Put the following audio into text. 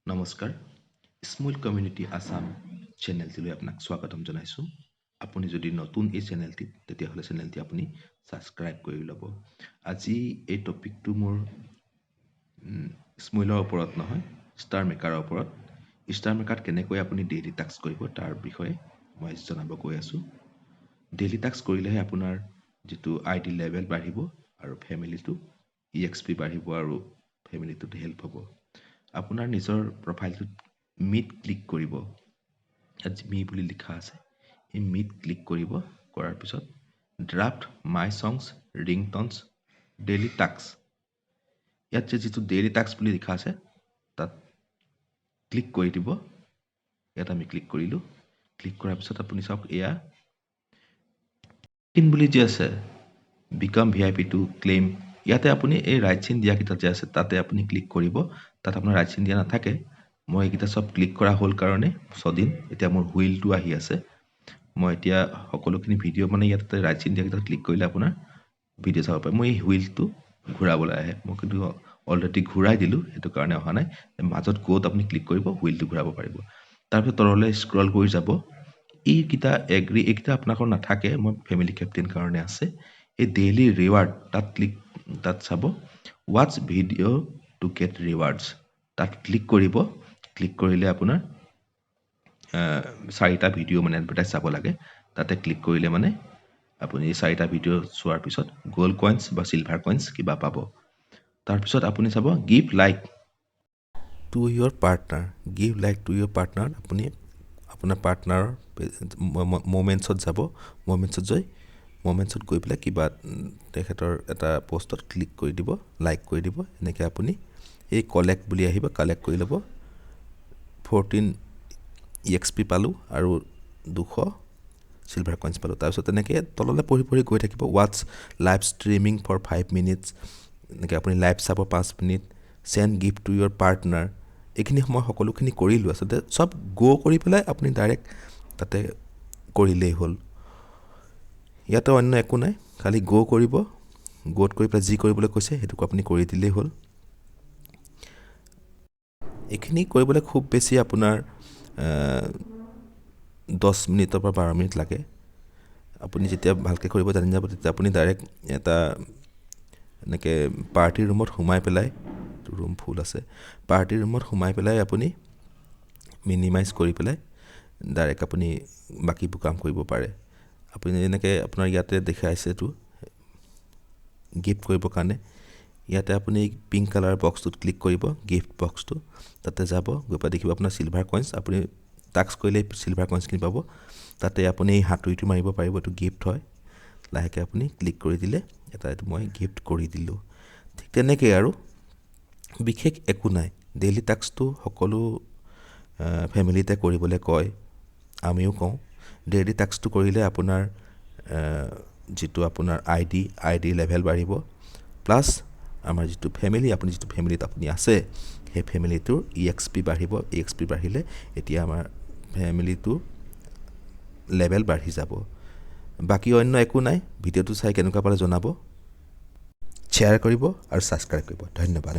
নমস্কাৰ small community Assam চেনেলটিলৈ আপোনাক স্বাগতম জনাইছোঁ আপুনি যদি নতুন এই চেনেলটিত তেতিয়াহ'লে চেনেলটি আপুনি সাবস্ক্ৰাইব কৰি ল'ব আজি এই টপিকটো মোৰ স্মলৰ ওপৰত নহয় ষ্টাৰ মেকাৰৰ ওপৰত ষ্টাৰ মেকাৰত কেনেকৈ আপুনি ডেইলি টাস্ক কৰিব তাৰ বিষয়ে মই জনাব গৈ আছোঁ ডেইলি টাস্ক কৰিলেহে আপোনাৰ যিটো আইডি লেভেল বাঢ়িব আৰু ফেমিলিটো EXP বাঢ়িব আৰু ফেমিলিটোত হেল্প হ'ব আপোনাৰ নিজৰ প্ৰফাইলটোত মিট ক্লিক কৰিব আজি মি বুলি লিখা আছে এই মিট ক্লিক কৰিব কৰাৰ পিছত ড্ৰাফট মাই সংছ ৰিংটনছ ডেইলি টাস্ক ইয়াত যিটো ডেইলি টাস্ক বুলি লিখা আছে তাত ক্লিক কৰি দিব ইয়াত আমি ক্লিক কৰিলোঁ ক্লিক কৰাৰ পিছত আপুনি চাওক এয়া ইন বুলি যে আছে বিকাম VIP টু ক্লেইম ইয়াতে আপুনি এই ৰাইট চিন দিয়া কিটা যে আছে তাতে আপুনি ক্লিক কৰিব তাত আপোনাৰ ৰাইট চিন দিয়া নাথাকে মই এইকেইটা সব ক্লিক কৰা হ'ল কাৰণে ছদিন এতিয়া মোৰ হুইলটো আহি আছে মই এতিয়া সকলোখিনি ভিডিঅ' মানে ইয়াতে ৰাইট চিন দিয়া কিটা ক্লিক কৰিলে আপোনাৰ ভিডিঅ' চাব পাৰে মই এই হুইলটো ঘূৰাবলৈ আহে মই কিন্তু অলৰেডি ঘূৰাই দিলোঁ সেইটো কাৰণে অহা নাই মাজত ক'ত আপুনি ক্লিক কৰিব হুইলটো ঘূৰাব পাৰিব তাৰপিছত তললৈ স্ক্ৰল কৰি যাব এইকেইটা এগ্ৰি এইকেইটা আপোনাকৰ নাথাকে মই ফেমিলি কেপ্টেইন কাৰণে আছে এই ডেইলি ৰিৱাৰ্ড তাত চাব ৱাটছ ভিডিঅ' টু গেট ৰিৱাৰ্ডছ তাত ক্লিক কৰিব ক্লিক কৰিলে আপোনাৰ চাৰিটা ভিডিঅ' মানে এডভাৰটাইজ চাব লাগে তাতে ক্লিক কৰিলে মানে আপুনি চাৰিটা ভিডিঅ' চোৱাৰ পিছত গোল্ড কইনছ বা চিলভাৰ কইনছ কিবা পাব তাৰপিছত আপুনি চাব give like to your partner আপুনি আপোনাৰ পাৰ্টনাৰৰ মোমেণ্টছত যাব মোমেণ্টছত গৈ পেলাই কিবা তেখেতৰ এটা পোষ্টত ক্লিক কৰি দিব লাইক কৰি দিব এনেকৈ আপুনি এই কালেক্ট বুলি আহিব কালেক্ট কৰি ল'ব 14 EXP পালোঁ আৰু 200 চিলভাৰ কইনছ পালোঁ তাৰপিছত তেনেকৈ তললৈ পঢ়ি গৈ থাকিব ৱাটছ লাইভ ষ্ট্ৰিমিং ফৰ 5 মিনিটছ এনেকৈ আপুনি লাইভ চাব 5 minute send gift to your partner এইখিনি মই সকলোখিনি কৰিলোঁ আচলতে চব কৰি পেলাই আপুনি ডাইৰেক্ট তাতে কৰিলেই হ'ল ইয়াতে অন্য একো নাই খালি কৰিব গ'ত কৰি পেলাই যি কৰিবলৈ কৈছে সেইটোক আপুনি কৰি দিলেই হ'ল এইখিনি কৰিবলৈ খুব বেছি আপোনাৰ 10 মিনিটৰ পৰা 12 মিনিট লাগে আপুনি যেতিয়া ভালকৈ কৰিব জানি যাব তেতিয়া আপুনি ডাইৰেক্ট এটা এনেকৈ পাৰ্টি ৰুমত সোমাই পেলাই ৰুম ফুল আছে পাৰ্টি ৰুমত সোমাই পেলাই আপুনি মিনিমাইজ কৰি পেলাই ডাইৰেক্ট আপুনি বাকীবোৰ কাম কৰিব পাৰে আপুনি এনেকৈ আপোনাৰ ইয়াতে দেখাইছে এইটো গিফ্ট কৰিবৰ কাৰণে ইয়াতে আপুনি পিংক কালাৰ বক্সটোত ক্লিক কৰিব গিফ্ট বক্সটো তাতে যাব গৈ পেলাই দেখিব আপোনাৰ চিলভাৰ কইনছ আপুনি টাস্ক কৰিলে চিলভাৰ কইনছখিনি পাব তাতে আপুনি এই হাতুৰিটো মাৰিব পাৰিব এইটো গিফ্ট হয় লাহেকৈ আপুনি ক্লিক কৰি দিলে এইটো মই গিফ্ট কৰি দিলোঁ ঠিক তেনেকৈ আৰু বিশেষ একো নাই ডেইলি টাস্কটো সকলো ফেমিলিতে কৰিবলৈ কয় আমিও কওঁ ডেইলি টাস্কটো কৰিলে আপোনাৰ যিটো আপোনাৰ আইডি লেভেল বাঢ়িব প্লাছ আমাৰ যিটো ফেমিলি আপুনি যিটো ফেমিলিত আপুনি আছে সেই ফেমিলিটোৰ EXP বাঢ়িব EXP বাঢ়িলে এতিয়া আমাৰ ফেমিলিটো লেভেল বাঢ়ি যাব বাকী অন্য একো নাই ভিডিঅ'টো চাই কেনেকুৱা পালে জনাব শ্বেয়াৰ কৰিব আৰু ছাবস্ক্ৰাইব কৰিব ধন্যবাদ